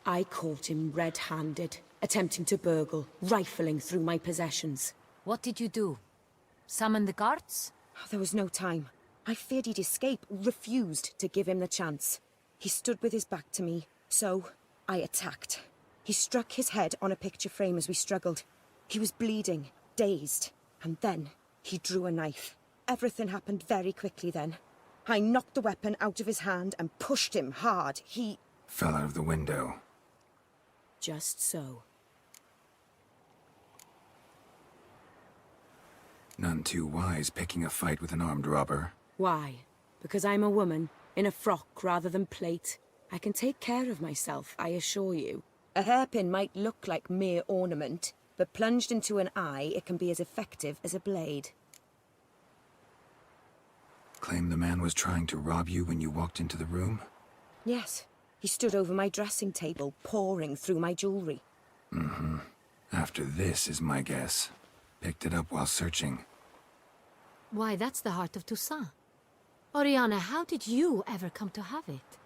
I caught him red-handed, attempting to burgle, rifling through my possessions. What did you do? Summon the guards? There was no time. I feared he'd escape, refused to give him the chance. He stood with his back to me, so I attacked. He struck his head on a picture frame as we struggled. He was bleeding, dazed, and then he drew a knife. Everything happened very quickly then. I knocked the weapon out of his hand and pushed him hard. He fell out of the window. Just so. None too wise picking a fight with an armed robber. Why? Because I'm a woman, in a frock rather than plate. I can take care of myself, I assure you. A hairpin might look like mere ornament, but plunged into an eye, it can be as effective as a blade. Claim the man was trying to rob you when you walked into the room? Yes. He stood over my dressing table, pouring through my jewelry. Mm-hmm. After this is my guess. Picked it up while searching. Why, that's the heart of Toussaint. Oriana, how did you ever come to have it?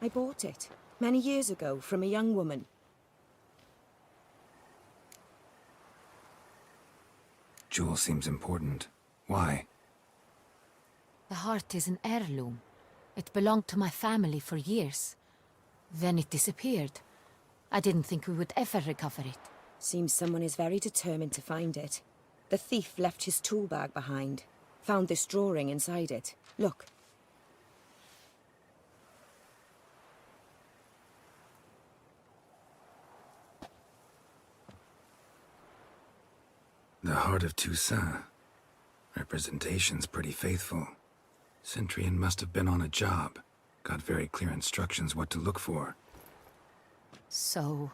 I bought it, many years ago, from a young woman. Jewel seems important. Why? The heart is an heirloom. It belonged to my family for years. Then it disappeared. I didn't think we would ever recover it. Seems someone is very determined to find it. The thief left his tool bag behind. Found this drawing inside it. Look. The heart of Toussaint. Representation's pretty faithful. Centurion must have been on a job. Got very clear instructions what to look for. So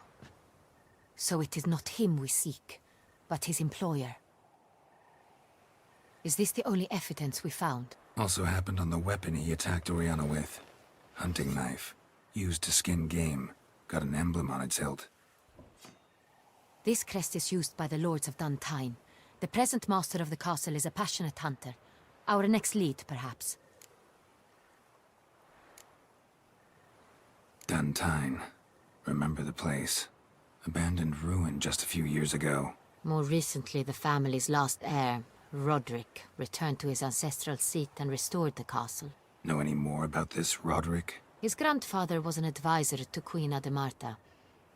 it is not him we seek, but his employer. Is this the only evidence we found? Also happened on the weapon he attacked Oriana with. Hunting knife. Used to skin game. Got an emblem on its hilt. This crest is used by the Lords of Duntine. The present master of the castle is a passionate hunter. Our next lead, perhaps. Duntine. Remember the place. Abandoned ruin just a few years ago. More recently, the family's last heir, Roderick, returned to his ancestral seat and restored the castle. Know any more about this Roderick? His grandfather was an advisor to Queen Ademarta.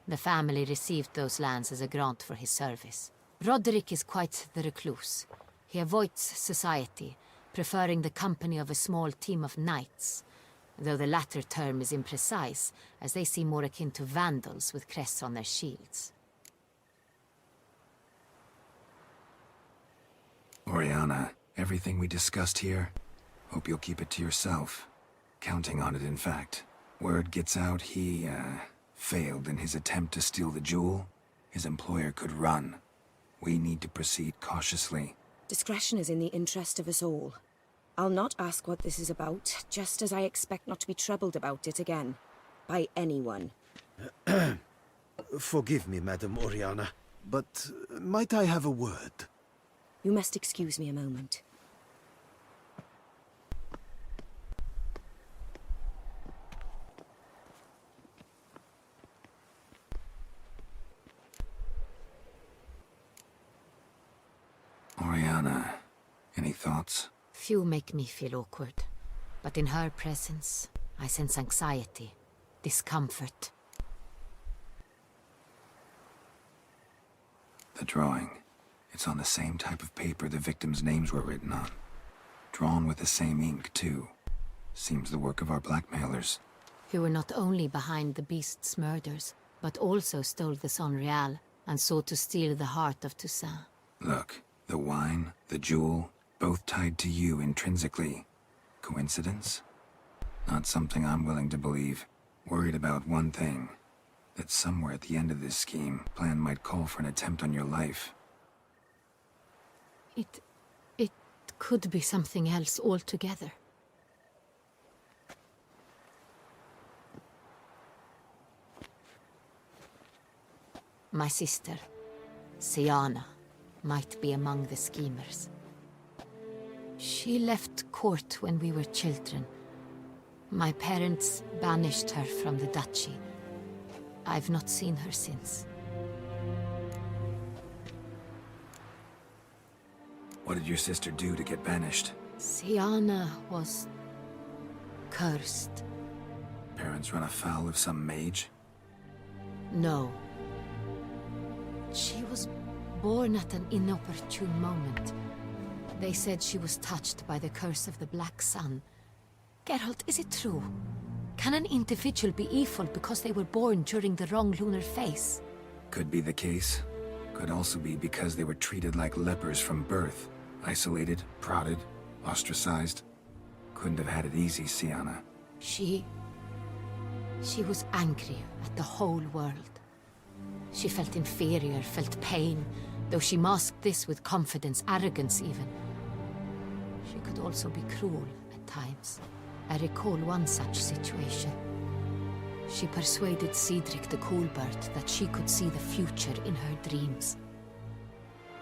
The family received those lands as a grant for his service. Roderick is quite the recluse. He avoids society, preferring the company of a small team of knights, though the latter term is imprecise, as they seem more akin to vandals with crests on their shields. Oriana, everything we discussed here, hope you'll keep it to yourself. Counting on it, in fact. Word gets out he, failed in his attempt to steal the jewel. His employer could run. We need to proceed cautiously. Discretion is in the interest of us all. I'll not ask what this is about, just as I expect not to be troubled about it again. By anyone. Forgive me, Madam Oriana, but might I have a word? You must excuse me a moment. Oriana, any thoughts? Few make me feel awkward, but in her presence, I sense anxiety, discomfort. The drawing. It's on the same type of paper the victims' names were written on. Drawn with the same ink, too. Seems the work of our blackmailers. Who were not only behind the beast's murders, but also stole the Son Real and sought to steal the heart of Toussaint. Look, the wine, the jewel, both tied to you intrinsically. Coincidence? Not something I'm willing to believe. Worried about one thing. That somewhere at the end of this scheme, plan might call for an attempt on your life. It could be something else altogether. My sister, Siana, might be among the schemers. She left court when we were children. My parents banished her from the duchy. I've not seen her since. What did your sister do to get banished? Siana was cursed. Parents run afoul of some mage? No. She was born at an inopportune moment. They said she was touched by the curse of the Black Sun. Geralt, is it true? Can an individual be evil because they were born during the wrong lunar phase? Could be the case. Could also be because they were treated like lepers from birth. Isolated, prodded, ostracized. Couldn't have had it easy, Siana. She was angry at the whole world. She felt inferior, felt pain, though she masked this with confidence, arrogance even. She could also be cruel at times. I recall one such situation. She persuaded Cedric the Coolbird that she could see the future in her dreams.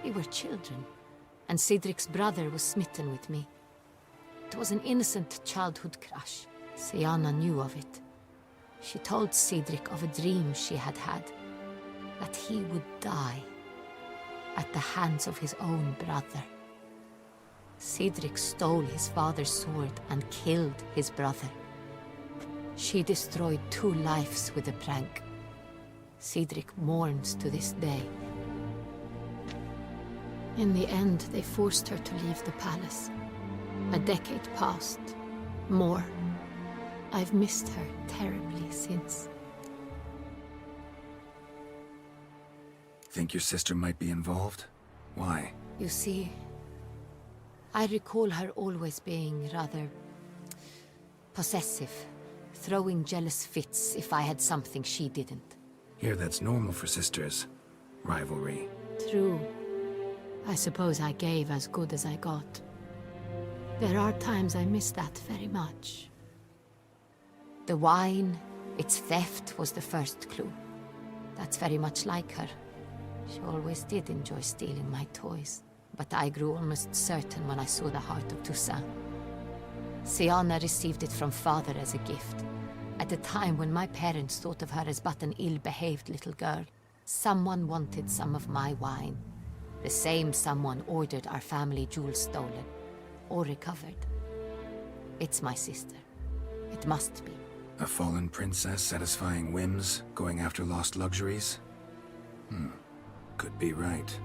We were children, and Cedric's brother was smitten with me. It was an innocent childhood crush. Siana knew of it. She told Cedric of a dream she had had, that he would die at the hands of his own brother. Cedric stole his father's sword and killed his brother. She destroyed 2 lives with a prank. Cedric mourns to this day. In the end, they forced her to leave the palace. A decade passed. More. I've missed her terribly since. Think your sister might be involved? Why? You see, I recall her always being rather possessive, throwing jealous fits if I had something she didn't. Here, that's normal for sisters. Rivalry. True. I suppose I gave as good as I got. There are times I miss that very much. The wine, its theft was the first clue. That's very much like her. She always did enjoy stealing my toys, but I grew almost certain when I saw the heart of Toussaint. Siana received it from father as a gift. At a time when my parents thought of her as but an ill-behaved little girl, someone wanted some of my wine. The same someone ordered our family jewels stolen, or recovered. It's my sister. It must be. A fallen princess satisfying whims, going after lost luxuries? Could be right.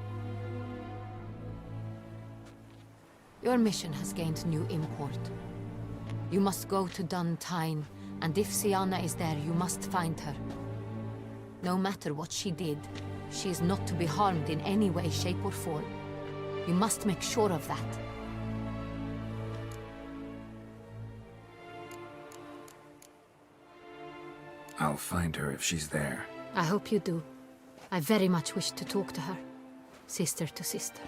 Your mission has gained new import. You must go to Dun Tyne, and if Siana is there, you must find her. No matter what she did, she is not to be harmed in any way, shape, or form. You must make sure of that. I'll find her if she's there. I hope you do. I very much wish to talk to her. Sister to sister.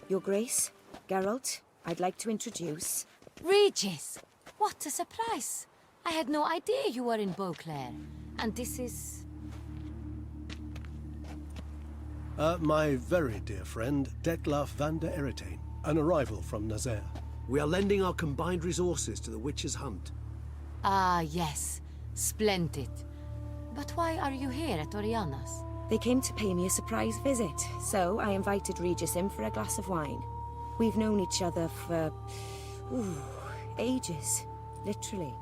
Your Grace, Geralt, I'd like to introduce... Regis! What a surprise! I had no idea you were in Beauclair. And this is... My very dear friend, Detlaf van der Eretain, an arrival from Nazaire. We are lending our combined resources to the Witch's hunt. Ah, yes. Splendid. But why are you here at Oriana's? They came to pay me a surprise visit, so I invited Regis in for a glass of wine. We've known each other for... ages. Literally.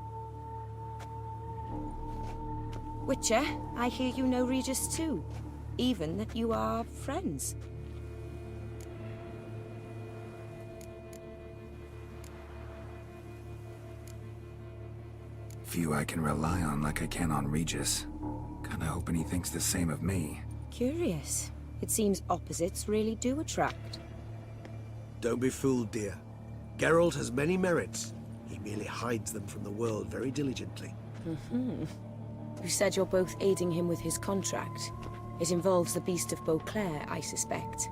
Witcher, I hear you know Regis too. Even that you are friends. Few I can rely on like I can on Regis. Kinda hoping he thinks the same of me. Curious. It seems opposites really do attract. Don't be fooled, dear. Geralt has many merits. He merely hides them from the world very diligently. You said you're both aiding him with his contract. It involves the Beast of Beauclair, I suspect.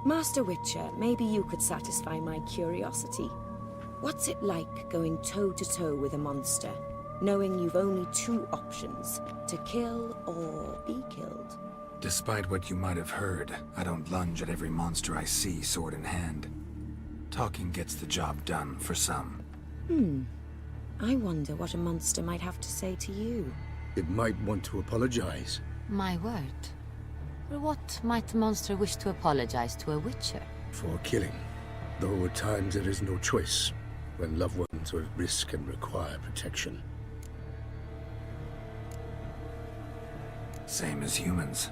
Master Witcher, maybe you could satisfy my curiosity. What's it like going toe-to-toe with a monster, knowing you've only 2 options, to kill or be killed? Despite what you might have heard, I don't lunge at every monster I see sword in hand. Talking gets the job done for some. I wonder what a monster might have to say to you. It might want to apologize. My word. For what might the monster wish to apologize to a witcher? For killing. Though at times there is no choice, when loved ones are at risk and require protection. Same as humans.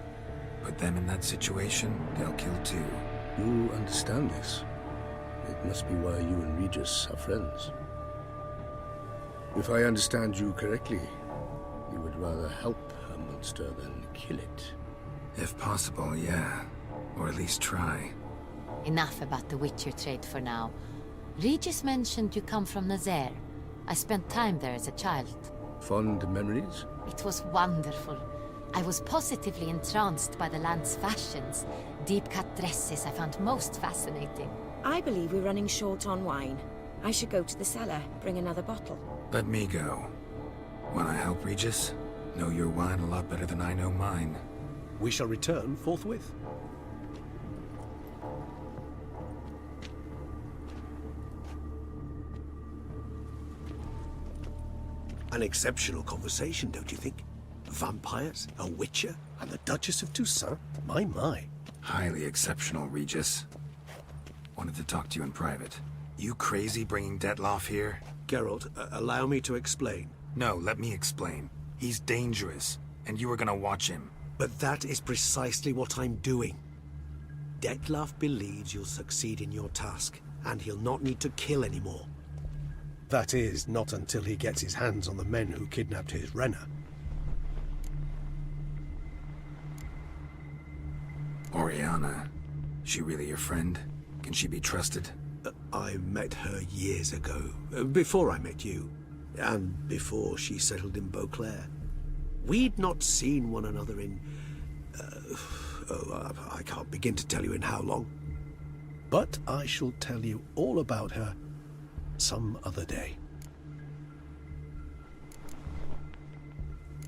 Put them in that situation, they'll kill too. You understand this. It must be why you and Regis are friends. If I understand you correctly, you would rather help a monster than kill it. If possible, yeah. Or at least try. Enough about the witcher trade for now. Regis mentioned you come from Nazaire. I spent time there as a child. Fond memories? It was wonderful. I was positively entranced by the land's fashions. Deep-cut dresses I found most fascinating. I believe we're running short on wine. I should go to the cellar, bring another bottle. Let me go. Wanna help, Regis? Know your wine a lot better than I know mine. We shall return forthwith. An exceptional conversation, don't you think? Vampires, a witcher, And the Duchess of Toussaint? My. Highly exceptional, Regis. Wanted to talk to you in private. You crazy bringing Detloff here? Geralt, allow me to explain. No, let me explain. He's dangerous, and you were gonna watch him. But that is precisely what I'm doing. Detloff believes you'll succeed in your task, and he'll not need to kill anymore. That is, not until he gets his hands on the men who kidnapped his Renner. Oriana. She really your friend? Can she be trusted? I met her years ago, before I met you, and before she settled in Beauclair. We'd not seen one another in... I can't begin to tell you in how long. But I shall tell you all about her some other day.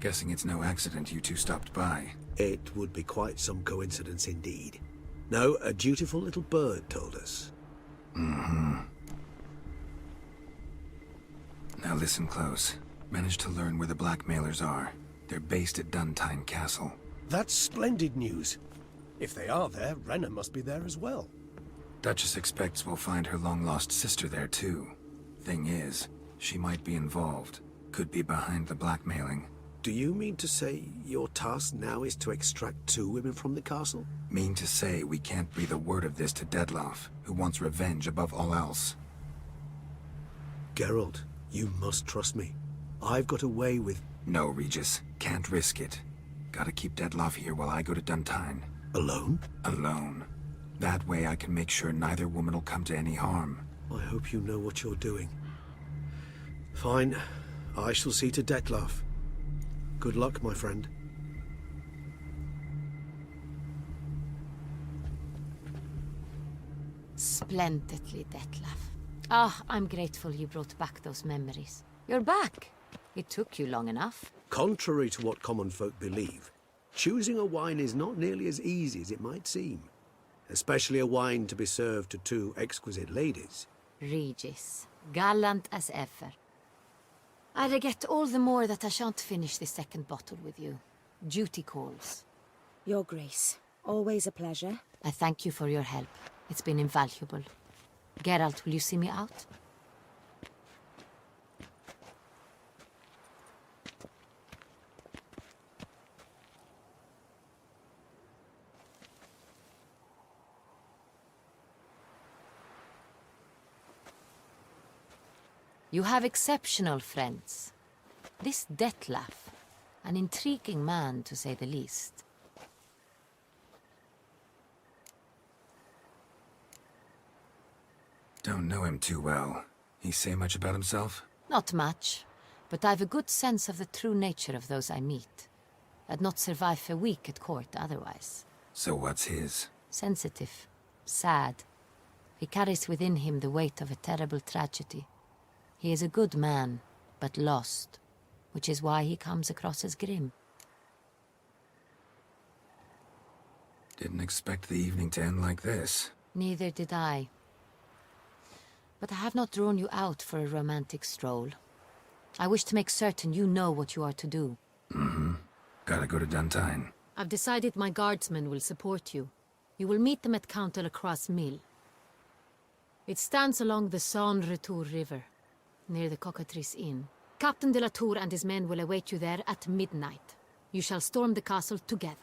Guessing it's no accident you two stopped by. It would be quite some coincidence indeed. No, a dutiful little bird told us. Mm-hmm. Now listen close. Managed to learn where the blackmailers are. They're based at Duntine Castle. That's splendid news. If they are there, Renner must be there as well. Duchess expects we'll find her long-lost sister there too. Thing is, she might be involved. Could be behind the blackmailing. Do you mean to say your task now is to extract 2 women from the castle? Mean to say we can't breathe a word of this to Detloff, who wants revenge above all else. Geralt, you must trust me. I've got away with... No, Regis. Can't risk it. Gotta keep Detloff here while I go to Duntine. Alone? Alone. That way I can make sure neither woman will come to any harm. I hope you know what you're doing. Fine. I shall see to Detloff. Good luck, my friend. Splendidly, Detlaff. Ah, I'm grateful you brought back those memories. You're back. It took you long enough. Contrary to what common folk believe, choosing a wine is not nearly as easy as it might seem. Especially a wine to be served to 2 exquisite ladies. Regis, gallant as ever. I regret all the more that I shan't finish this second bottle with you. Duty calls. Your Grace, always a pleasure. I thank you for your help. It's been invaluable. Geralt, will you see me out? You have exceptional friends. This Detlaff, an intriguing man to say the least. Don't know him too well. He say much about himself? Not much, but I've a good sense of the true nature of those I meet. I'd not survive a week at court otherwise. So what's his? Sensitive, sad. He carries within him the weight of a terrible tragedy. He is a good man, but lost, which is why he comes across as grim. Didn't expect the evening to end like this. Neither did I. But I have not drawn you out for a romantic stroll. I wish to make certain you know what you are to do. Gotta go to Duntine. I've decided my guardsmen will support you. You will meet them at Count de la Croix Mill. It stands along the Saône-Retour River, near the Cockatrice Inn. Captain de la Tour and his men will await you there at midnight. You shall storm the castle together.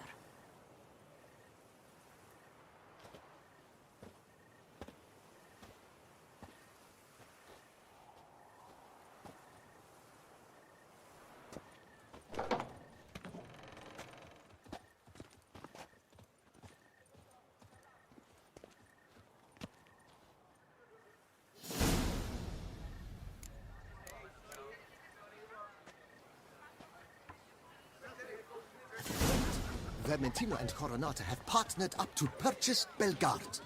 Vermentino and Coronata have partnered up to purchase Bellegarde.